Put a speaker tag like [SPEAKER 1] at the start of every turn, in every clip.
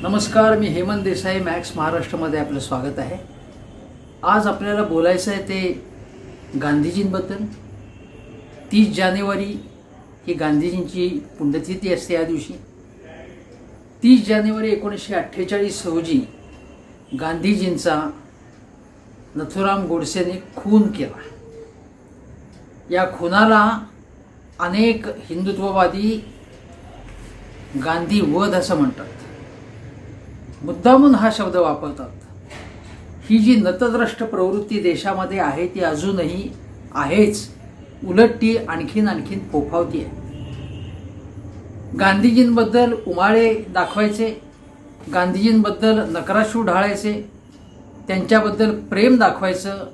[SPEAKER 1] नमस्कार, मी हेमंत देसाई. मॅक्स महाराष्ट्रामध्ये आपलं स्वागत आहे. आज आपल्याला बोलायचं आहे ते गांधीजींबद्दल. 30 जानेवारी ही गांधीजींची पुण्यतिथी असते. या दिवशी 30 जानेवारी 1948 रोजी गांधीजींचा नथुराम गोडसेने खून केला. या खुनाला अनेक हिंदुत्ववादी गांधी वध असं म्हणतात. मुद्दामून हा शब्द वापरतात. ही जी नतद्रष्ट प्रवृत्ती देशामध्ये आहे ती अजूनही आहेच, उलट ती आणखीन फोफावती आहे. गांधीजींबद्दल उमाळे दाखवायचे, गांधीजींबद्दल नकाराशू ढाळायचे, त्यांच्याबद्दल प्रेम दाखवायचं,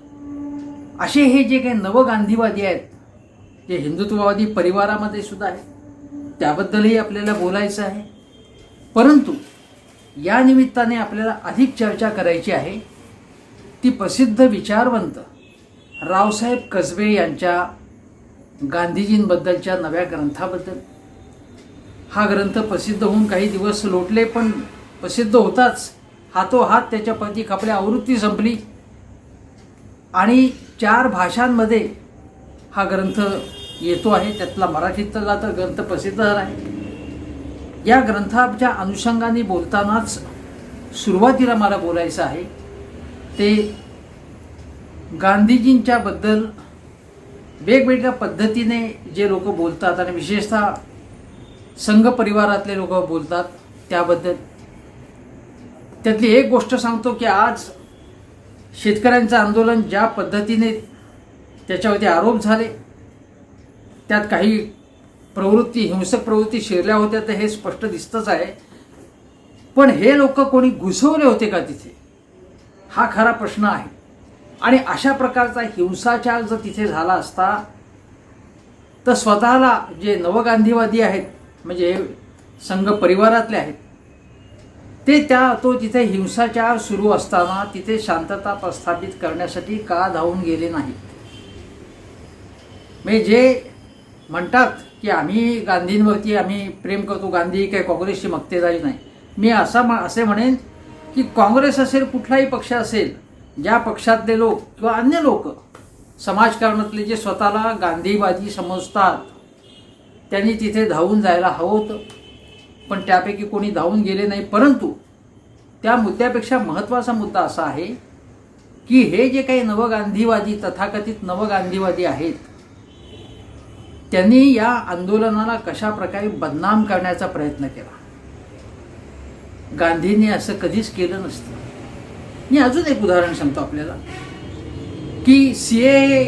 [SPEAKER 1] असे हे जे काही नवगांधीवादी आहेत, जे हिंदुत्ववादी परिवारामध्ये सुद्धा आहेत, त्याबद्दलही आपल्याला बोलायचं आहे. परंतु या निमित्ताने आपल्याला अधिक चर्चा करायची आहे ती प्रसिद्ध विचारवंत रावसाहेब कसबे यांच्या गांधीजींबद्दलच्या नव्या ग्रंथाबद्दल. हा ग्रंथ प्रसिद्ध होऊन काही दिवस लोटले, पण प्रसिद्ध होताच हातोहात त्याच्या प्रति खपल्या आवृत्ती संपली आणि 4 भाषांमध्ये हा ग्रंथ येतो आहे. त्यातला मराठीतला तर ग्रंथ प्रसिद्ध झाला आहे. या ग्रंथाच्या अनुषंगाने बोलतानाच सुरुवातीला मला बोलायचं आहे ते गांधीजींच्या बद्दल वेगवेगळ्या पद्धतीने जे लोक बोलतात आणि विशेषतः संघ परिवारातले लोक बोलतात त्याबद्दल. त्यातली एक गोष्ट सांगतो की आज शेतकऱ्यांचं आंदोलन ज्या पद्धतीने त्याच्यावरती आरोप झाले, त्यात काही प्रवृत्ती, हिंसक प्रवृत्ती शिरल्या होत्या, तर हे स्पष्ट दिसतच आहे. पण हे लोक कोणी घुसवले होते का तिथे, हा खरा प्रश्न आहे. आणि अशा प्रकारचा हिंसाचार जर तिथे झाला असता तर स्वतःला जे नवगांधीवादी आहेत, म्हणजे संघ परिवारातले आहेत, ते तो तिथे हिंसाचार सुरू असताना तिथे शांतता प्रस्थापित करण्यासाठी का धावून गेले नाहीत. म्हणजे जे म्हणतात की आम्ही गांधींवरती आम्ही प्रेम करतो, गांधी काही काँग्रेसची मक्तेदारी नाही. मी असे म्हणेन की काँग्रेस असेल, कुठलाही पक्ष असेल, ज्या पक्षातले लोक किंवा अन्य लोक समाजकारणातले जे स्वतःला गांधीवादी समजतात त्यांनी तिथे धावून जायला हवं होतं, पण त्यापैकी कोणी धावून गेले नाही. परंतु त्या मुद्द्यापेक्षा महत्त्वाचा मुद्दा असा आहे की हे जे काही नवगांधीवादी, तथाकथित नवगांधीवादी आहेत, त्यांनी या आंदोलनाला कशा प्रकारे बदनाम करण्याचा प्रयत्न केला. गांधींनी असं कधीच केलं नसतं. मी अजून एक उदाहरण सांगतो आपल्याला की सीएए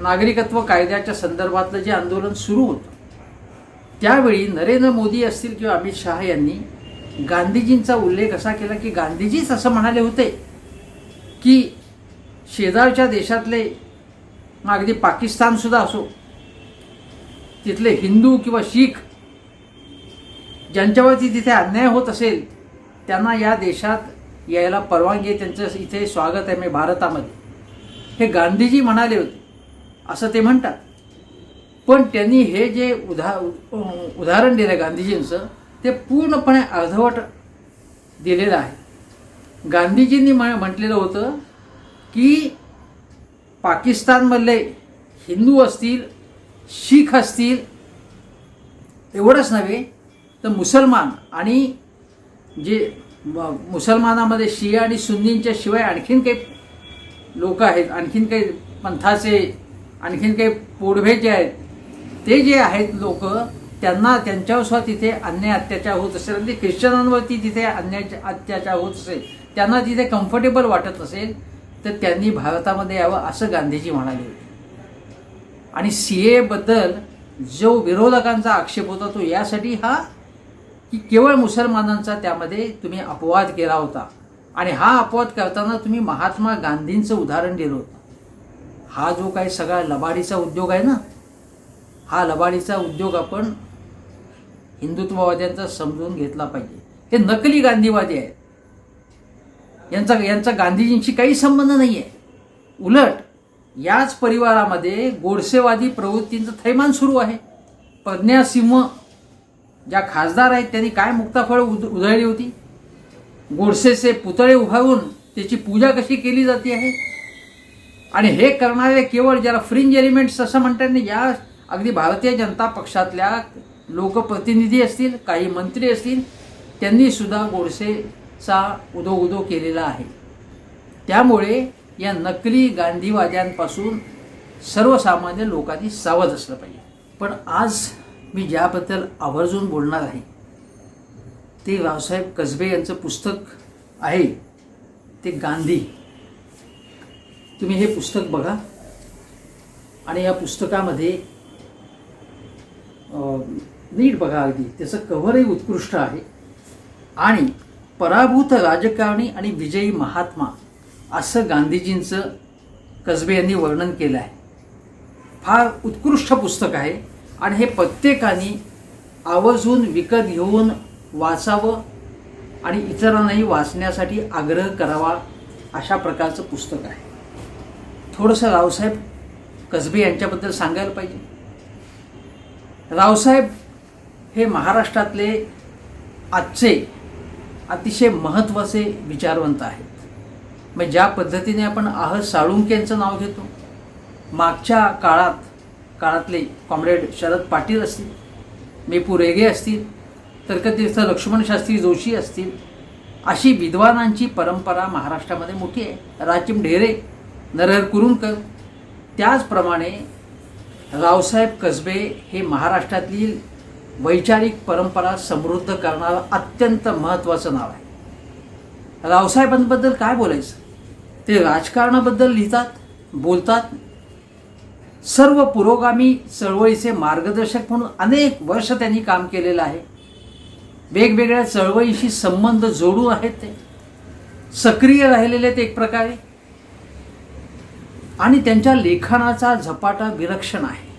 [SPEAKER 1] नागरिकत्व कायद्याच्या संदर्भातलं जे आंदोलन सुरू होतं त्यावेळी नरेंद्र मोदी असतील किंवा अमित शहा यांनी गांधीजींचा उल्लेख असा केला की गांधीजीच असं म्हणाले होते की शेजारच्या देशातले, अगदी पाकिस्तानसुद्धा असो, तिथले हिंदू किंवा शीख ज्यांच्यावरती तिथे अन्याय होत असेल त्यांना या देशात यायला परवानगी आहे, त्यांचं इथे स्वागत आहे, म्हणजे भारतामध्ये. हे गांधीजी म्हणाले होते असं ते म्हणतात. पण त्यांनी हे जे उदाहरण दिलं गांधीजींचं ते पूर्णपणे अर्धवट दिलेलं आहे. गांधीजींनी म्हटलेलं होतं की पाकिस्तानमधले हिंदू असतील, शीख असतील, एवढंच नव्हे तर मुसलमान आणि जे मुसलमानामध्ये शिया आणि सुन्नींच्या शिवाय आणखीन काही लोक आहेत, आणखीन काही पंथाचे, आणखीन काही पोडभे जे आहेत, ते जे आहेत लोक, त्यांना त्यांच्यावर सुद्धा तिथे अन्याय अत्याचार होत असेल, म्हणजे ख्रिश्चनांवरती तिथे अन्याय अत्याचार होत असेल, त्यांना तिथे कम्फर्टेबल वाटत असेल तर त्यांनी भारतामध्ये यावं असं गांधीजी म्हणाले होते. आणि सीएबद्दल जो विरोधकांचा आक्षेप होता तो यासाठी हा की केवळ मुसलमानांचा त्यामध्ये तुम्ही अपवाद केला होता आणि हा अपवाद करताना तुम्ही महात्मा गांधींचं उदाहरण दिलं होतं. हा जो काही सगळा लबाडीचा उद्योग आहे ना, हा लबाडीचा उद्योग आपण हिंदुत्ववाद्यांचा समजून घेतला पाहिजे. हे नकली गांधीवादी आहेत, यांचा गांधीजींशी काही संबंध नाही आहे. उलट याच परिवारामध्ये गोडसेवादी प्रवृत्तींचं थैमान सुरू आहे. प्रज्ञा सिंह ज्या खासदार आहेत त्यांनी काय मुक्ताफळ उधळली होती? गोडसेचे पुतळे उभारून त्याची पूजा कशी केली जाते आहे? आणि हे करणारे केवळ ज्याला फ्रिंज एलिमेंट्स असं म्हणतात नाही, या अगदी भारतीय जनता पक्षातल्या लोकप्रतिनिधी असतील, काही मंत्री असतील, त्यांनी सुद्धा गोडसेचा उदो केलेला आहे. त्यामुळे या नकली गांधीवाद्यांपासून सर्वसामान्य लोकांनी सावध असलं पाहिजे. पण आज मी ज्याबद्दल आवर्जून बोलणार आहे ते रावसाहेब कसबे यांचं पुस्तक आहे, ते गांधी. तुम्ही हे पुस्तक बघा आणि या पुस्तकामध्ये नीट बघा, अगदी त्याचं कव्हरही उत्कृष्ट आहे. आणि पराभूत राजकारणी आणि विजयी महात्मा असं गांधीजींचं कसबे यांनी वर्णन केलं आहे. फार उत्कृष्ट पुस्तक आहे आणि हे प्रत्येकाने आवर्जून विकत घेऊन वाचावं आणि इतरांनाही वाचण्यासाठी आग्रह करावा, अशा प्रकारचं पुस्तक आहे. थोडंसं रावसाहेब कसबे यांच्याबद्दल सांगायला पाहिजे. रावसाहेब हे महाराष्ट्रातले आजचे अतिशय महत्त्वाचे विचारवंत आहेत. मग ज्या पद्धतीने आपण साळुंखे यांचं नाव घेतो, मागच्या काळातले कॉम्रेड शरद पाटील असतील, मेपू रेगे असतील, तर्कतीर्थ लक्ष्मणशास्त्री जोशी असतील, अशी विद्वानांची परंपरा महाराष्ट्रामध्ये मोठी आहे. राचिम ढेरे, नरहर कुरुंकर, त्याचप्रमाणे रावसाहेब कसबे हे महाराष्ट्रातील वैचारिक परंपरा समृद्ध करणारं अत्यंत महत्त्वाचं नाव आहे. रावसाहेबांबद्दल काय बोलायचं? ते राजकारणाबद्दल लिहितात, बोलतात. सर्व पुरोगामी चळवळीचे मार्गदर्शक म्हणून अनेक वर्ष त्यांनी काम केलेलं आहे. वेगवेगळ्या चळवळीशी संबंध जोडून आहेत, ते सक्रिय राहिलेले आहेत एक प्रकारे. आणि त्यांच्या लेखनाचा झपाटा विलक्षण आहे.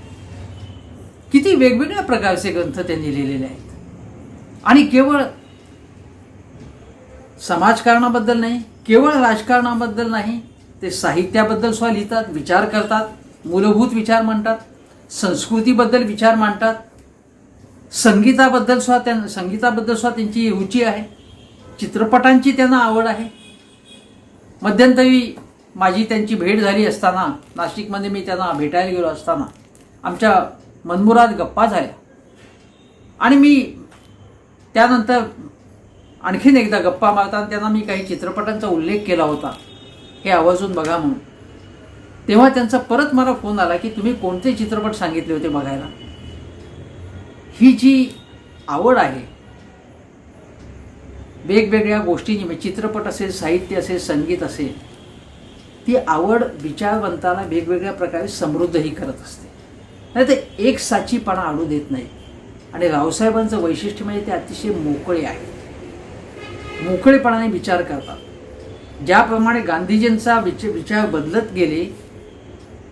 [SPEAKER 1] किती वेगवेगळ्या प्रकारचे ग्रंथ त्यांनी लिहिलेले आहेत. आणि केवळ समाजकारणाबद्दल नाही, केवळ राजकारणाबद्दल नाही, ते साहित्याबद्दल सुद्धा लिहितात, विचार करतात, मूलभूत विचार मांडतात, संस्कृतीबद्दल विचार मांडतात, संगीताबद्दल सुद्धा त्यांची रुची आहे, चित्रपटांची त्यांना आवड आहे. मध्यंतरी माझी त्यांची भेट झाली असताना, नाशिकमध्ये मी त्यांना भेटायला गेलो असताना आमच्या मनमुराद गप्पा झाल्या. आणि मी त्यानंतर आणखीन एकदा गप्पा मारताना त्यांना मी काही चित्रपटांचा उल्लेख केला होता, हे आवर्जून बघा म्हणून. तेव्हा त्यांचा परत मला फोन आला की तुम्ही कोणते चित्रपट सांगितले होते बघायला. ही जी आवड आहे वेगवेगळ्या गोष्टींची, म्हणजे चित्रपट असेल, साहित्य असेल, संगीत असेल, ती आवड विचारवंताला वेगवेगळ्या प्रकारे समृद्धही करत असते. नाही तर एक साचीपणा आणू देत नाही. आणि रावसाहेबांचं वैशिष्ट्य म्हणजे ते अतिशय मोकळे आहे, मोकळेपणाने विचार करतात. ज्याप्रमाणे गांधीजींचा विचार बदलत गेले,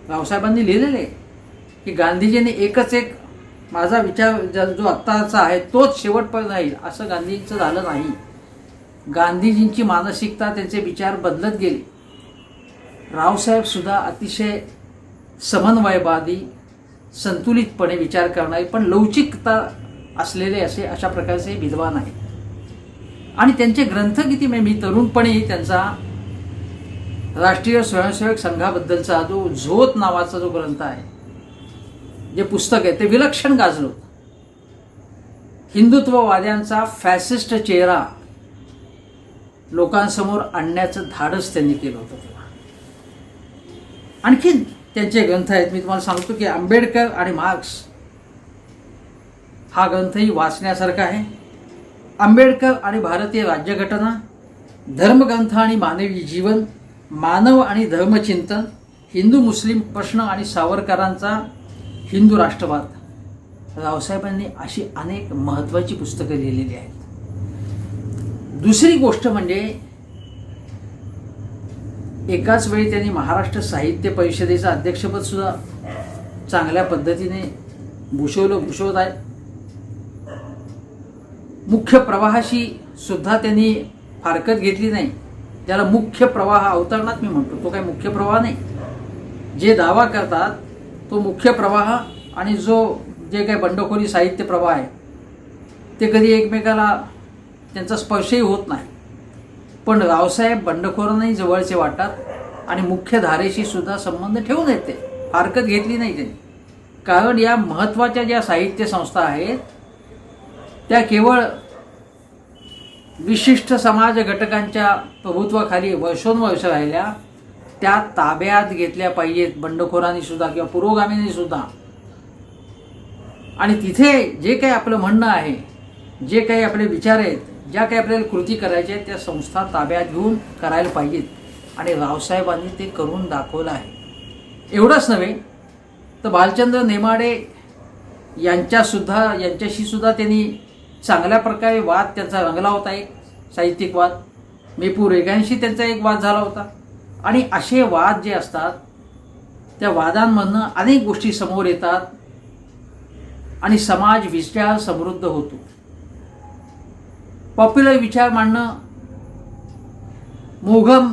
[SPEAKER 1] रावसाहेबांनी लिहिलेले आहे की गांधीजींनी एकच एक माझा विचार जो आत्ताचा आहे तोच शेवटपर्यंत राहील, असं गांधीजींचं झालं नाही. गांधीजींची मानसिकता, त्यांचे विचार बदलत गेले. रावसाहेब सुद्धा अतिशय समन्वयवादी, संतुलितपणे विचार करणारे, पण लवचिकता असलेले अशा प्रकारचे विद्वान आहेत. आणि त्यांचे ग्रंथ किती, मी तरुणपणी त्यांचा राष्ट्रीय स्वयंसेवक संघाबद्दलचा जो झोत नावाचा जो ग्रंथ आहे, जे पुस्तक आहे, ते विलक्षण गाजलं. हिंदुत्ववाद्यांचा फॅसिस्ट चेहरा लोकांसमोर आणण्याचं धाडस त्यांनी केलं होतं तेव्हा. आणखीन त्यांचे ग्रंथ आहेत, मी तुम्हाला सांगतो की आंबेडकर आणि मार्क्स हा ग्रंथही वाचण्यासारखा आहे. आंबेडकर आणि भारतीय राज्यघटना, धर्मग्रंथ आणि मानवी जीवन, मानव आणि धर्मचिंतन, हिंदू मुस्लिम प्रश्न आणि सावरकरांचा हिंदू राष्ट्रवाद. रावसाहेबांनी अशी अनेक महत्त्वाची पुस्तकं लिहिलेली आहेत. दुसरी गोष्ट म्हणजे एकाच वेळी त्यांनी महाराष्ट्र साहित्य परिषदेचं अध्यक्षपद सुद्धा चांगल्या पद्धतीने भूषवत आहे. मुख्य प्रवाहाशी सुद्धा त्यांनी फारकत घेतली नाही. ज्याला मुख्य प्रवाह अवतरणात मी म्हणतो, तो काही मुख्य प्रवाह नाही. जे दावा करतात तो मुख्य प्रवाह आणि जे काही बंडखोरी साहित्य प्रवाह आहे ते कधी एकमेकाला त्यांचा स्पर्शही होत नाही. पण रावसाहेब बंडखोरांनाही जवळचे वाटतात आणि मुख्य धारेशी सुद्धा संबंध ठेवून येत ते फारकत घेतली नाही त्यांनी. कारण या महत्त्वाच्या ज्या साहित्य संस्था आहेत त्या केवळ विशिष्ट समाज घटकांच्या प्रभुत्वाखाली वर्षोनवर्ष राहिल्या, त्या ताब्यात घेतल्या पाहिजेत बंडखोरांनी सुद्धा किंवा पुरोगामींनी सुद्धा. आणि तिथे जे काही आपलं म्हणणं आहे, जे काही आपले विचार आहेत, ज्या काही आपल्याला कृती करायच्या आहेत त्या संस्था ताब्यात घेऊन करायला पाहिजेत. आणि रावसाहेबांनी ते करून दाखवलं आहे. एवढंच नव्हे तर भालचंद्र नेमाडे यांच्याशी सुद्धा त्यांनी चांगल्या प्रकारे वाद त्यांचा रंगला होता. एक साहित्यिक वाद, मेपू रेघांशी त्यांचा एक वाद झाला होता. आणि असे वाद जे असतात त्या वादांमधनं अनेक गोष्टी समोर येतात आणि समाज विचार समृद्ध होतो. पॉप्युलर विचार मांडणं, मोघम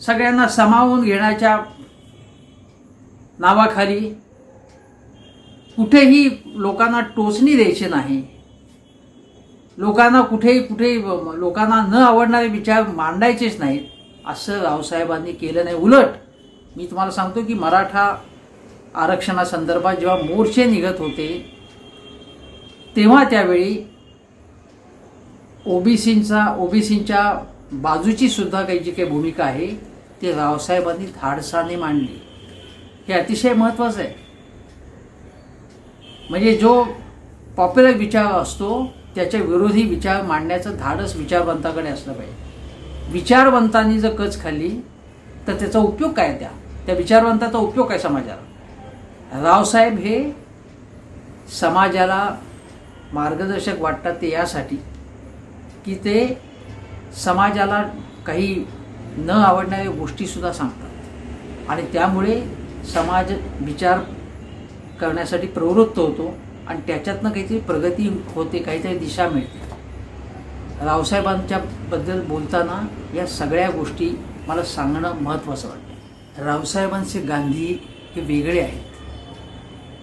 [SPEAKER 1] सगळ्यांना सामावून घेण्याच्या नावाखाली कुठेही लोकांना टोचणी द्यायची नाही, लोकांना कुठे लोकांना न आवडणारे विचार मांडायचेच नाहीत, असं रावसाहेबांनी केलं नाही. उलट मी तुम्हाला सांगतो की मराठा आरक्षणासंदर्भात जेव्हा मोर्चे निघत होते तेव्हा त्यावेळी ओबीसींच्या बाजूची सुद्धा काही जी काही भूमिका आहे ती रावसाहेबांनी धाडसाने मांडली. हे अतिशय महत्त्वाचं आहे. म्हणजे जो पॉप्युलर विचार असतो त्याच्या विरोधी विचार मांडण्याचं धाडस विचारवंताकडे असलं पाहिजे. विचारवंतांनी जर कच खाल्ली तर त्याचा उपयोग काय, त्या विचारवंताचा उपयोग काय समाजाला. रावसाहेब हे समाजाला मार्गदर्शक वाटतात ते यासाठी की ते समाजाला काही न आवडणाऱ्या गोष्टीसुद्धा सांगतात आणि त्यामुळे समाज विचार करण्यासाठी प्रवृत्त होतो आणि त्याच्यातनं काहीतरी प्रगती होते, काहीतरी दिशा मिळते. रावसाहेबांच्या बद्दल बोलताना या सगळ्या गोष्टी मला सांगणं महत्त्वाचं वाटतं. रावसाहेबांचे गांधी हे वेगळे आहेत.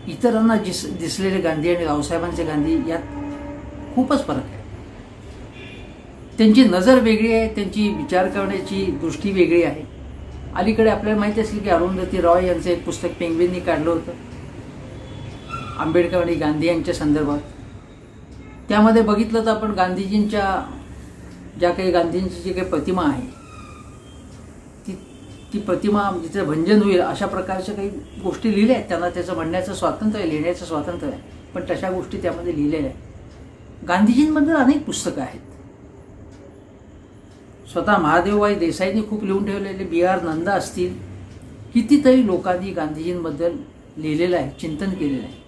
[SPEAKER 1] इतरांना दिसलेले गांधी आणि रावसाहेबांचे गांधी यात खूपच फरक आहे. त्यांची नजर वेगळी आहे, त्यांची विचार करण्याची दृष्टी वेगळी आहे. अलीकडे आपल्याला माहिती असेल की अरुंधती रॉय यांचं एक पुस्तक पेंग्विननी काढलं होतं आंबेडकर आणि गांधी यांच्या संदर्भात. त्यामध्ये बघितलं तर आपण गांधीजींच्या गांधींची जी काही प्रतिमा आहे ती प्रतिमा जिचं भंजन होईल अशा प्रकारच्या काही गोष्टी लिहिल्या आहेत. त्यांना त्याचं म्हणण्याचं स्वातंत्र्य आहे, लिहिण्याचं स्वातंत्र्य आहे, पण तशा गोष्टी त्यामध्ये लिहिलेल्या आहेत. गांधीजींबद्दल अनेक पुस्तकं आहेत. स्वतः महादेवभाई देसाईंनी खूप लिहून ठेवलेले, B.R. नंदा असतील, कितीतरी लोकांनी गांधीजींबद्दल लिहिलेलं आहे, चिंतन केलेलं आहे.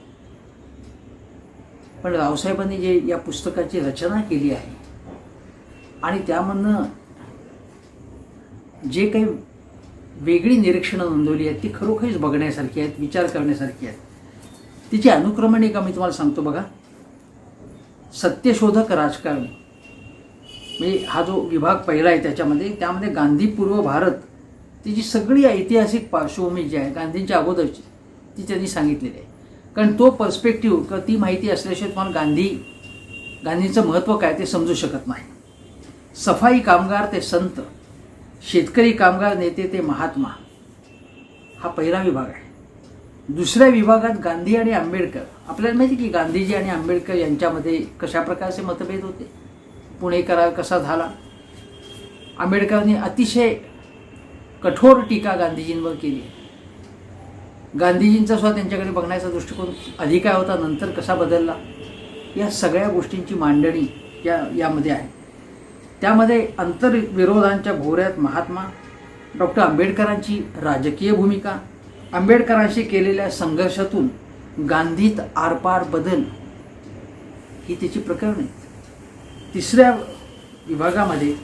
[SPEAKER 1] पण रावसाहेबांनी जे या पुस्तकाची रचना केली आहे आणि त्यामधनं जे काही वेगळी निरीक्षणं नोंदवली आहेत ती खरोखरीच बघण्यासारखी आहेत, विचार करण्यासारखी आहेत. तिची अनुक्रमणिका मी तुम्हाला सांगतो बघा. सत्यशोधक राजकारणी म्हणजे हा जो विभाग पहिला आहे त्यामध्ये गांधीपूर्व भारत तिची सगळी ऐतिहासिक पार्श्वभूमी जी आहे गांधींच्या अगोदरची ती त्यांनी सांगितलेली आहे. कारण तो पर्स्पेक्टिव्ह किंवा ती माहिती असल्याशिवाय तुम्हाला गांधींचं महत्त्व काय ते समजू शकत नाही. सफाई कामगार ते संत, शेतकरी कामगार नेते ते महात्मा, हा पहिला विभाग आहे. दुसऱ्या विभागात गांधी आणि आंबेडकर. आपल्याला माहिती की गांधीजी आणि आंबेडकर यांच्यामध्ये कशा प्रकारचे मतभेद होते, पुणे करार कसा झाला. आंबेडकरांनी अतिशय कठोर टीका गांधीजींवर केली. गांधीजींचा सुद्धा त्यांच्याकडे बघण्याचा दृष्टिकोन आधी काय होता, नंतर कसा बदलला, या सगळ्या गोष्टींची मांडणी यामध्ये आहे. त्यामध्ये आंतरविरोधांच्या भोवऱ्यात महात्मा, डॉक्टर आंबेडकरांची राजकीय भूमिका, आंबेडकरांशी केलेल्या संघर्षातून गांधीत आरपार बदल, ही त्याची प्रकरण आहेत. तिसऱ्या विभागामध्ये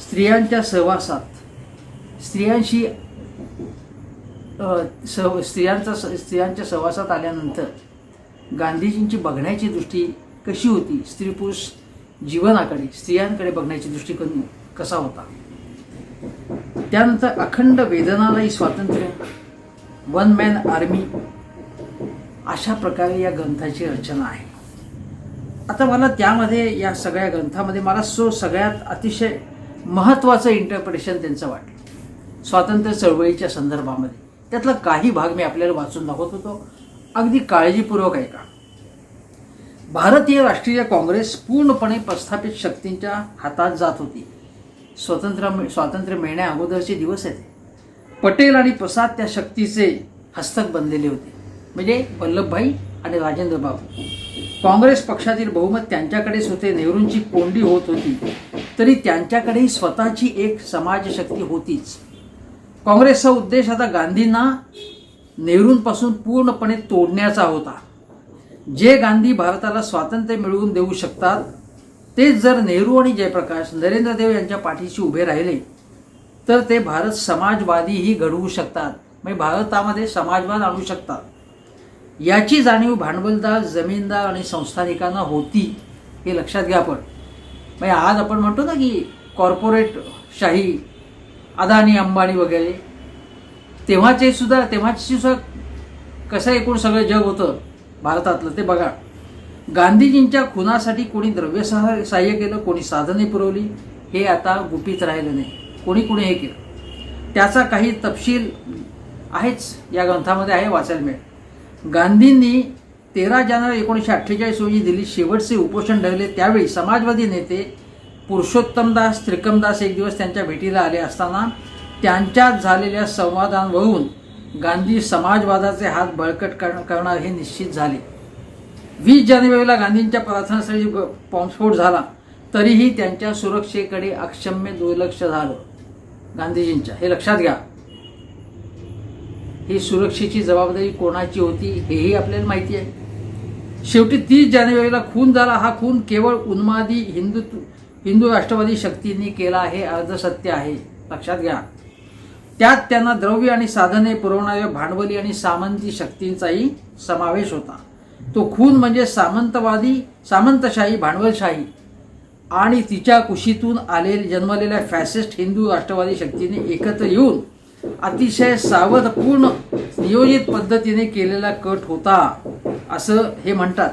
[SPEAKER 1] स्त्रियांच्या सहवासात, स्त्रियांच्या सहवासात आल्यानंतर गांधीजींची बघण्याची दृष्टी कशी होती, स्त्री पुरुष जीवनाकडे, स्त्रियांकडे बघण्याची दृष्टिकोन कसा होता. त्यानंतर अखंड वेदनालाही स्वातंत्र्य, वन मॅन आर्मी, अशा प्रकारे या ग्रंथाची रचना आहे. आता मला त्यामध्ये या सगळ्या ग्रंथामध्ये मला सगळ्यात अतिशय महत्त्वाचं इंटरप्रिटेशन त्यांचं वाटलं स्वातंत्र्य चळवळीच्या संदर्भामध्ये. त्यातला काही भाग मी आपल्याला वाचून दाखवत होतो, अगदी काळजीपूर्वक ऐका. भारतीय राष्ट्रीय काँग्रेस पूर्णपणे प्रस्थापित शक्तींच्या हातात जात होती. स्वातंत्र्य मिळण्या अगोदरचे दिवस आहेत. पटेल आणि प्रसाद त्या शक्तीचे हस्तक बनलेले होते, म्हणजे वल्लभभाई आणि राजेंद्र बाबू. काँग्रेस पक्षातील बहुमत त्यांच्याकडेच होते. नेहरूंची कोंडी होत होती तरी त्यांच्याकडेही स्वतःची एक समाजशक्ती होतीच. काँग्रेसचा उद्देश आता गांधींना नेहरूंपासून पूर्णपणे तोडण्याचा होता. जे गांधी भारताला स्वातंत्र्य मिळवून देऊ शकतात तेच जर नेहरू आणि जयप्रकाश नरेंद्र देव यांच्या पाठीशी उभे राहिले तर ते भारत समाजवादीही घडवू शकतात, म्हणजे भारतामध्ये समाजवाद आणू शकतात. याची जाणीव भांडवलदार, जमीनदार आणि संस्थानिकांना होती, हे लक्षात घ्या. पण म्हणजे आज आपण म्हणतो ना की कॉर्पोरेट शाही, अदानी अंबानी वगैरे, तेव्हाची सुद्धा कसं एकूण सगळं जग होतं भारतातलं ते बघा. गांधीजींच्या खुनासाठी कोणी द्रव्य सहाय्य केलं, कोणी साधने पुरवली, हे आता गुपित राहिलं नाही. कोणी हे केलं त्याचा काही तपशील आहेच, या ग्रंथामध्ये आहे, वाचायला मिळेल. गांधींनी 13 जानेवारी 1948 रोजी दिल्लीत शेवटचे उपोषण ठेवले. त्यावेळी समाजवादी नेते पुरुषोत्तमदास, त्रिकमदास एक दिवस त्यांच्या भेटीला आले असताना त्यांच्यात झालेल्या संवादांवरून गांधी समाजवादाचे हात बळकट करणार हे निश्चित झाले. 20 जानेवारीला गांधींच्या प्रार्थनास्थळी बॉम्बस्फोट झाला तरीही त्यांच्या सुरक्षेकडे अक्षम्य दुर्लक्ष झालं गांधीजींच्या, हे लक्षात घ्या. ही सुरक्षेची जबाबदारी कोणाची होती हेही आपल्याला माहिती आहे. शेवटी 30 जानेवारीला खून झाला. हा खून केवळ उन्मादी हिंदू राष्ट्रवादी शक्तींनी केला हे अर्धसत्य आहे, लक्षात घ्या. त्यात त्यांना द्रव्य आणि साधने पुरवणाऱ्या भांडवली आणि सामंती शक्तींचाही समावेश होता. तो खून म्हणजे सामंतशाही, भांडवलशाही आणि तिच्या कुशीतून जन्मलेल्या फॅसिस्ट हिंदू राष्ट्रवादी शक्तीने एकत्र येऊन अतिशय सावधपूर्ण नियोजित पद्धतीने केलेला कट होता, असं हे म्हणतात.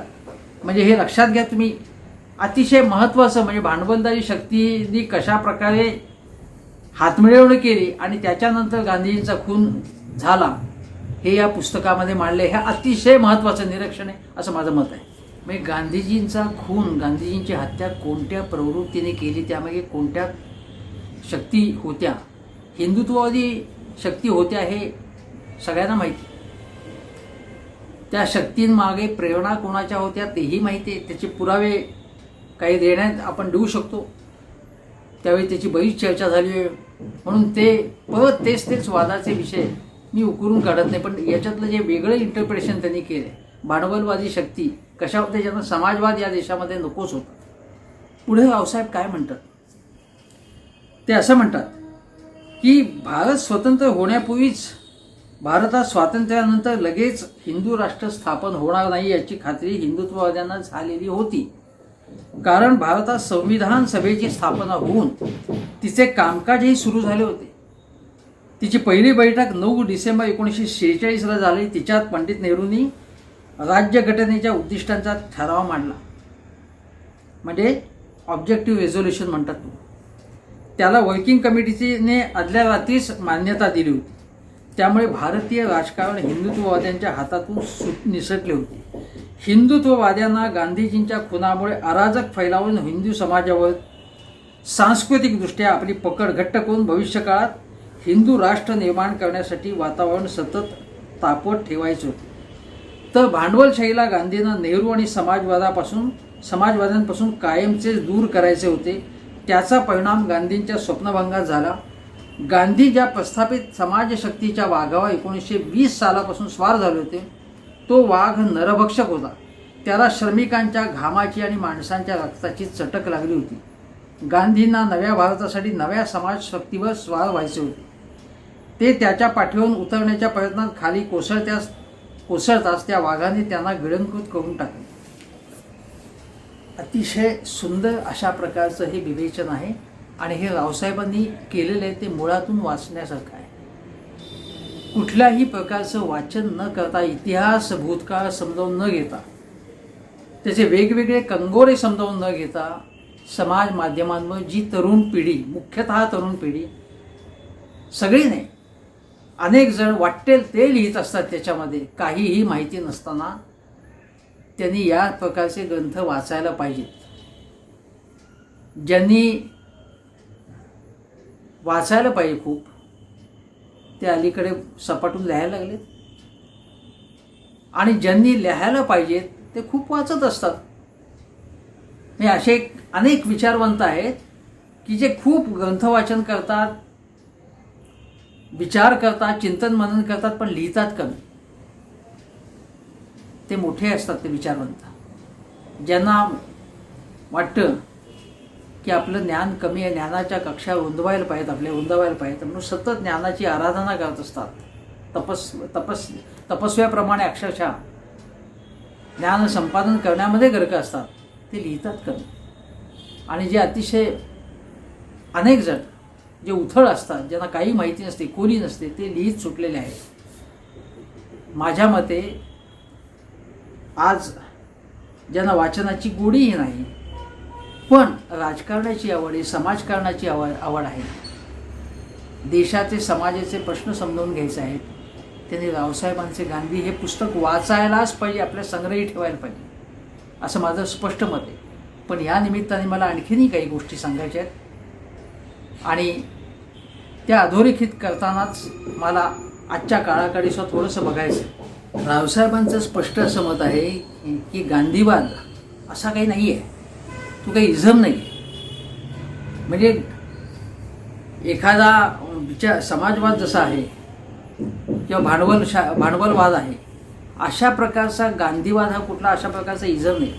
[SPEAKER 1] म्हणजे हे लक्षात घ्या तुम्ही. अतिशय महत्त्वाचं म्हणजे भांडवलदारी शक्तींनी कशा प्रकारे हातमिळवणी केली आणि त्याच्यानंतर गांधीजींचा खून झाला हे या पुस्तकामध्ये मांडले. हे अतिशय महत्त्वाचं निरीक्षण आहे असं माझं मत आहे. म्हणजे गांधीजींचा खून, गांधीजींची हत्या कोणत्या प्रवृत्तीने केली, त्यामागे कोणत्या शक्ती होत्या, हिंदुत्ववादी शक्ती होत्या हे सगळ्यांना माहिती. त्या शक्तींमागे प्रेरणा कोणाच्या होत्या तेही माहिती आहे. त्याचे पुरावे काही देण्यात आपण देऊ शकतो. त्यावेळी त्याची बरीच चर्चा झाली आहे. म्हणून ते परत तेच वादाचे विषय मी उकरून काढत नाही. पण याच्यातलं जे वेगळं इंटरप्रिटेशन त्यांनी केलं, भांडवलवादी शक्ती कशा होत्या, ज्यांना समाजवाद या देशामध्ये नकोच होता. पुढे रावसाहेब काय म्हणतात, ते असं म्हणतात की भारत स्वतंत्र होण्यापूर्वीच भारतात स्वातंत्र्यानंतर लगेच हिंदू राष्ट्र स्थापन होणार नाही याची खात्री हिंदुत्ववाद्यांना झालेली होती. कारण भारतात संविधान सभेची स्थापना होऊन तिचे कामकाजही सुरू झाले होते. तिची पहिली बैठक 9 डिसेंबर 1946 झाली. तिच्यात पंडित नेहरूंनी राज्यघटनेच्या उद्दिष्टांचा ठराव मांडला, म्हणजे ऑब्जेक्टिव्ह रेझोल्युशन म्हणतात. त्याला वर्किंग कमिटीने आदल्या रात्रीच मान्यता दिली होती. त्यामुळे भारतीय राजकारण हिंदुत्ववाद्यांच्या हातातून निसटले होते. हिंदुत्ववाद्यांना गांधीजींच्या खुनामुळे अराजक फैलावून हिंदू समाजावर सांस्कृतिकदृष्ट्या आपली पकड घट्ट करून भविष्यकाळात हिंदू राष्ट्र निर्माण करण्यासाठी वातावरण सतत तापत ठेवायचे होते. तर भांडवलशाहीला गांधींना नेहरू आणि समाजवाद्यांपासून कायमचेच दूर करायचे होते. त्याचा परिणाम गांधींच्या स्वप्नभंगात झाला. गांधी ज्या प्रस्थापित समाजशक्तीच्या वाघावर 1920 सालापासून स्वार झाले होते, तो वाघ नरभक्षक होता. त्याला श्रमिकांच्या घामाची आणि माणसांच्या रक्ताची चटक लागली होती. गांधींना नव्या भारतासाठी नव्या समाजशक्तीवर स्वार व्हायचे होते. ते त्याच्या पाठीवरून उतरण्याच्या प्रयत्नात खाली कोसळताच त्या वाघाने त्यांना गिळंकृत करून टाकले. अतिशय सुंदर अशा प्रकारचं हे विवेचन आहे आणि हे रावसाहेबांनी केलेलं आहे. ते मुळातून वाचण्यासारखं आहे. कुठल्याही प्रकारचं वाचन न करता, इतिहास भूतकाळ समजावून न घेता त्याचे वेगवेगळे कंगोरे समजावून न घेता समाज माध्यमांवर जी तरुण पिढी, मुख्यतः तरुण पिढी, सगळी नाही, अनेक जण वाटेल ते लिहित असतात, त्याच्यामध्ये काहीही माहिती नसताना त्यांनी या प्रकारचे ग्रंथ वाचायला पाहिजेत. ज्यांनी वाचायला पाहिजे खूप, ते अलीकडे सपाटून लिहायला लागलेत, आणि ज्यांनी लिहायला पाहिजेत ते खूप वाचत असतात. हे असे अनेक विचारवंत आहेत की जे खूप ग्रंथवाचन करतात, विचार करतात, चिंतन मनन करतात, पण लिहितात कमी. ते मोठे असतात ते विचारवंत, ज्यांना वाटतं की आपलं ज्ञान कमी आहे, ज्ञानाच्या कक्षा रुंदवायला पाहिजेत, आपल्या रुंदवायला पाहिजेत, म्हणून सतत ज्ञानाची आराधना करत असतात. तपस्व्याप्रमाणे अक्षरशः ज्ञान संपादन करण्यामध्ये गर्क असतात. ते लिहितात कमी. आणि जे अतिशय अनेक जण जे उथळ असतात, ज्यांना काही माहिती नसते, कोणी नसते, ते लिहित सुटलेले आहेत. माझ्या मते आज ज्यांना वाचनाची गोडीही नाही, पण राजकारणाची आवड आहे, समाजकारणाची आवड आहे, देशाचे समाजाचे प्रश्न समजावून घ्यायचे आहेत, त्यांनी रावसाहेबांचे गांधी हे पुस्तक वाचायलाच पाहिजे, आपल्या संग्रही ठेवायला पाहिजे, असं माझं स्पष्ट मत आहे. पण या निमित्ताने मला आणखीनही काही गोष्टी सांगायच्या आहेत, आणि त्या अधोरेखित करतानाच मला आजच्या काळाकडे सुद्धा थोडंसं बघायचं. रावसाहेबांचं स्पष्ट असं मत आहे की गांधीवाद असा काही नाही आहे, तो काही इझम नाही आहे. म्हणजे एखादा समाजवाद जसा आहे किंवा भांडवलवाद आहे, अशा प्रकारचा गांधीवाद हा कुठला अशा प्रकारचा इझम नाही.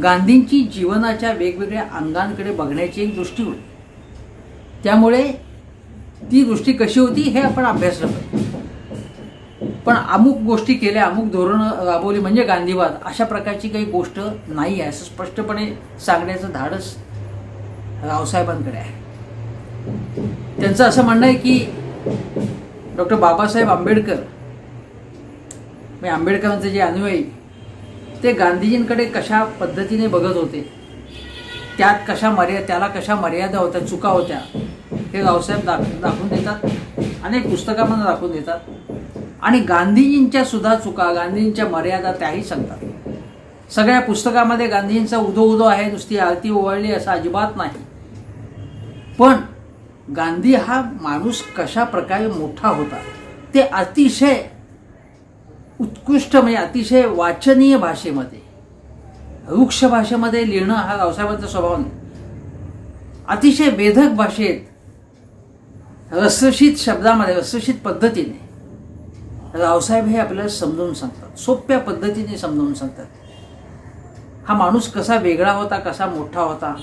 [SPEAKER 1] गांधींची जीवनाच्या वेगवेगळ्या अंगांकडे बघण्याची एक दृष्टी होती, त्यामुळे ती दृष्टी कशी होती हे आपण अभ्यासलं पाहिजे. पण अमुक गोष्टी केल्या, अमुक धोरणं राबवली म्हणजे गांधीवाद, अशा प्रकारची काही गोष्ट नाही आहे, असं स्पष्टपणे सांगण्याचं धाडस रावसाहेबांकडे आहे. त्यांचं असं म्हणणं आहे की डॉक्टर बाबासाहेब आंबेडकर, म्हणजे आंबेडकरांचे जे अनुयायी, ते गांधीजींकडे कशा पद्धतीने बघत होते, त्याला कशा मर्यादा होत्या, चुका होत्या, हे रावसाहेब दाखवून देतात, अनेक पुस्तकांमध्ये दाखवून देतात. आणि गांधीजींच्या सुद्धा चुका, गांधीजींच्या मर्यादा त्याही सांगतात. सगळ्या पुस्तकामध्ये गांधीजींचा उदो आहे, नुसती आरती ओवाळली असं अजिबात नाही. पण गांधी हा माणूस कशा प्रकारे मोठा होता ते अतिशय उत्कृष्ट, म्हणजे अतिशय वाचनीय भाषेमध्ये, वृक्ष भाषेमध्ये लिहिणं हा रावसाहेबांचा स्वभाव नाही. अतिशय वेधक भाषेत, रसरशीत शब्दामध्ये, रसरशीत पद्धतीने रावसाहेब हे आपल्याला समजावून सांगतात, सोप्या पद्धतीने समजावून सांगतात. हा माणूस कसा वेगळा होता, कसा मोठा होता,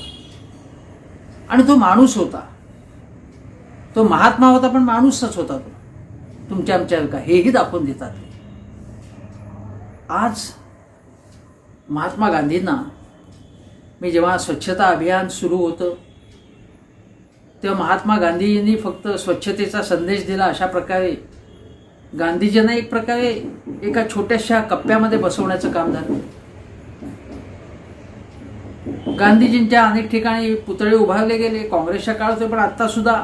[SPEAKER 1] आणि तो माणूस होता, तो महात्मा होता, पण माणूसच होता तो, तुमच्या आमच्या का हेही दाखवून देतात. आज महात्मा गांधींना, मी जेव्हा स्वच्छता अभियान सुरू होतं तेव्हा महात्मा गांधींनी फक्त स्वच्छतेचा संदेश दिला, अशा प्रकारे गांधीजींना एक प्रकारे एका छोट्याशा कप्प्यामध्ये बसवण्याचं काम झालं. गांधीजींच्या अनेक ठिकाणी पुतळे उभारले गेले, काँग्रेसच्या काळात, पण आत्ता सुद्धा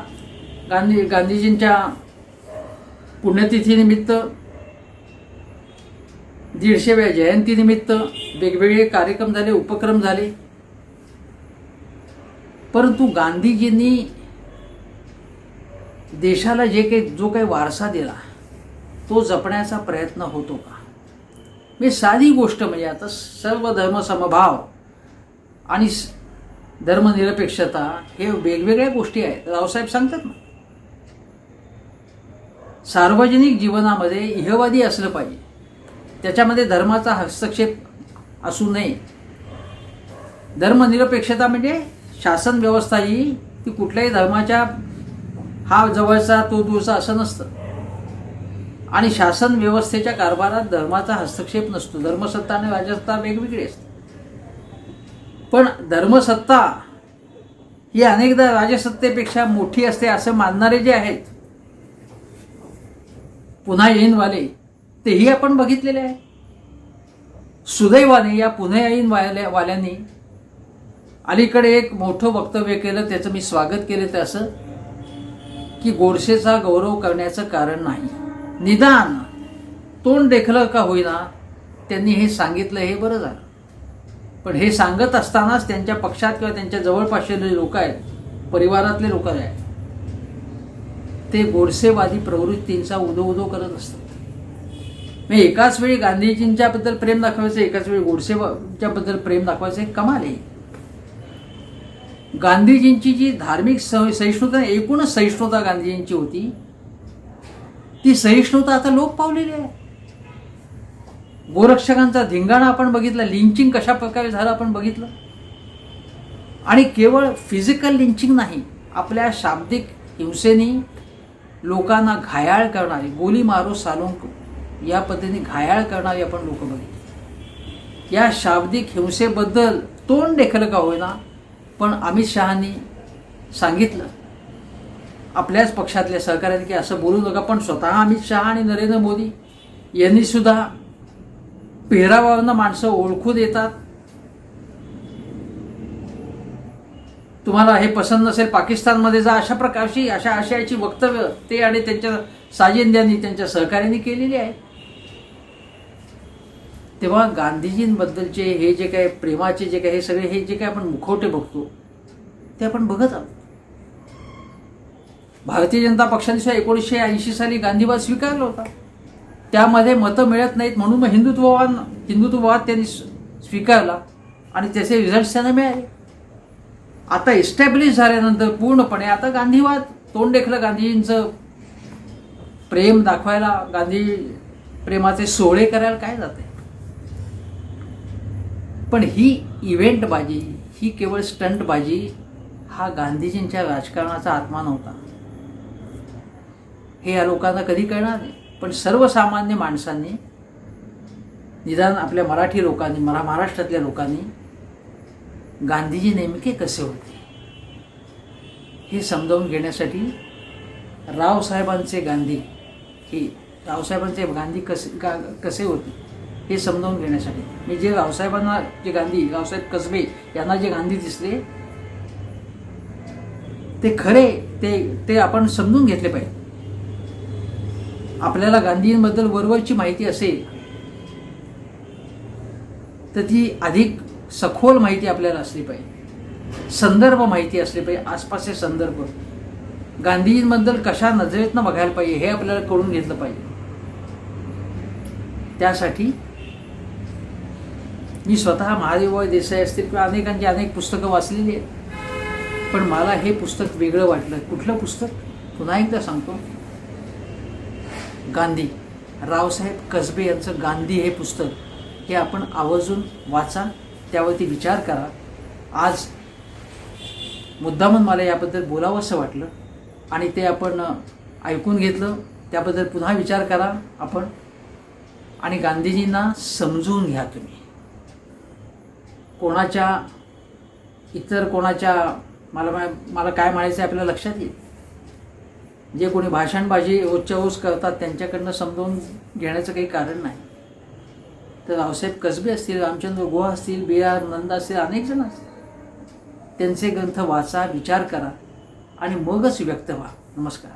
[SPEAKER 1] गांधीजींच्या पुण्यतिथीनिमित्त, 150व्या जयंतीनिमित्त वेगवेगळे कार्यक्रम झाले, उपक्रम झाले. परंतु गांधीजींनी देशाला जो काही वारसा दिला तो जपण्याचा प्रयत्न होतो का? मी साधी गोष्ट, म्हणजे आता सर्व धर्म समभाव आणि धर्मनिरपेक्षता हे वेगवेगळ्या गोष्टी आहेत, रावसाहेब सांगतात ना. सार्वजनिक जीवनामध्ये इहवादी असलं पाहिजे, त्याच्यामध्ये धर्माचा हस्तक्षेप असू नये. धर्मनिरपेक्षता म्हणजे शासन व्यवस्था ही ती कुठल्याही धर्माच्या हा जवळचा तो दूरचा असं नसतं, आणि शासन व्यवस्थेच्या कारभारात धर्माचा हस्तक्षेप नसतो. धर्मसत्ता आणि राजसत्ता वेगवेगळी असते, पण धर्मसत्ता ही अनेकदा राजसत्तेपेक्षा मोठी असते असं मानणारे जे आहेत पुन्हा येईनवाले, तेही आपण बघितलेले आहे. सुदैवाने या पुण्याईन वाल्यांनी अलीकडे एक मोठं वक्तव्य केलं, त्याचं मी स्वागत केलं. ते असं की गोडसेचा गौरव करण्याचं कारण नाही, निदान तोंड देखलं का होईना त्यांनी हे सांगितलं, हे बरं झालं. पण हे सांगत असतानाच त्यांच्या पक्षात किंवा त्यांच्या जवळपासचे लोक आहेत, परिवारातले लोक आहेत, ते गोडसेवादी प्रवृत्तींचा उदो करत असतात. म्हणजे एकाच वेळी गांधीजींच्याबद्दल प्रेम दाखवायचं, एकाच वेळी गोडसेच्या प्रेम दाखवायचं, हे कमाल आहे. गांधीजींची जी धार्मिक सहिष्णुता, एकूणच सहिष्णुता गांधीजींची होती, ती सहिष्णुता आता लोप पावलेली आहे. गोरक्षकांचा धिंगाणा आपण बघितला, लिंचिंग कशा प्रकारे झालं आपण बघितलं. आणि केवळ फिजिकल लिंचिंग नाही, आपल्या शाब्दिक हिंसेने लोकांना घायाळ करणारी, गोली मारो सालों को या पद्धतीने घायाळ करणारी आपण लोक बघितली. या शाब्दिक हिंसेबद्दल तोंड देखलं का होईना, पण अमित शहांनी सांगितलं आपल्याच पक्षातल्या सहकार्याने की असं बोलू नका. पण स्वतः अमित शहा आणि नरेंद्र मोदी यांनी सुद्धा पेहरावानं माणसं ओळखू देतात. तुम्हाला हे पसंत नसेल, पाकिस्तानमध्ये जा, अशा प्रकारची अशा आशयाची वक्तव्य ते आणि त्यांच्या साजिंद्यांनी, त्यांच्या सहकार्याने केलेली आहे. तेव्हा गांधीजींबद्दलचे हे जे काही प्रेमाचे जे काही हे सगळे हे जे काही आपण मुखवटे बघतो ते आपण बघत आहोत. भारतीय जनता पक्षाने 1980 साली गांधीवाद स्वीकारला होता. त्यामध्ये मतं मिळत नाहीत म्हणून मग हिंदुत्ववाद त्यांनी स्वीकारला आणि त्याचे रिझल्ट त्यांना मिळाले. आता एस्टॅब्लिश झाल्यानंतर पूर्णपणे आता गांधीवाद तोंड देखलं गांधीजींचं प्रेम दाखवायला, गांधी प्रेमाचे सोहळे करायला काय जाते. पण ही इव्हेंटबाजी, ही केवळ स्टंटबाजी, हा गांधीजींच्या राजकारणाचा आत्मा नव्हता. हे या लोकांना कधी कळणार नाही. पण सर्वसामान्य माणसांनी, निदान आपल्या मराठी लोकांनी, महाराष्ट्रातल्या लोकांनी गांधीजी नेमके कसे होते हे समजावून घेण्यासाठी रावसाहेबांचे गांधी कसे होते हे समजावून घेण्यासाठी मी जे रावसाहेबांना जे गांधी, रावसाहेब कसबे यांना जे गांधी दिसले ते खरे ते आपण समजून घेतले पाहिजे. आपल्याला गांधींबद्दल वरवरची माहिती असेल तर ती अधिक सखोल माहिती आपल्याला असली पाहिजे, संदर्भ माहिती असले पाहिजे, आसपासचे संदर्भ, गांधींबद्दल कशा नजरेतनं बघायला पाहिजे हे आपल्याला कळून घेतलं पाहिजे. त्यासाठी मी स्वतः महादेवभाई देसाई असतील किंवा अनेकांची अनेक पुस्तकं वाचलेली आहेत, पण मला हे पुस्तक वेगळं वाटलं. कुठलं पुस्तक? पुन्हा एकदा सांगतो, गांधी, रावसाहेब कसबे यांचं गांधी हे पुस्तक. हे आपण आवर्जून वाचा, त्यावरती विचार करा. आज मुद्दामून मला याबद्दल बोलावं असं वाटलं आणि ते आपण ऐकून घेतलं. त्याबद्दल पुन्हा विचार करा आपण आणि गांधीजींना समजून घ्या. तुम्ही इतर कोणाच्या मला काय म्हणायचं आहे आपल्याला लक्षात येईल. जे कोणी भाषणबाजी ओच करतात त्यांच्याकडनं समजून घेण्याचं काही कारण नाही. तर रावसाहेब कसबे असतील, रामचंद्र गुहा असतील, B.R. नंदा असतील, अनेक जण असतील, त्यांचे ग्रंथ वाचा, विचार करा आणि मगच व्यक्त व्हा. नमस्कार.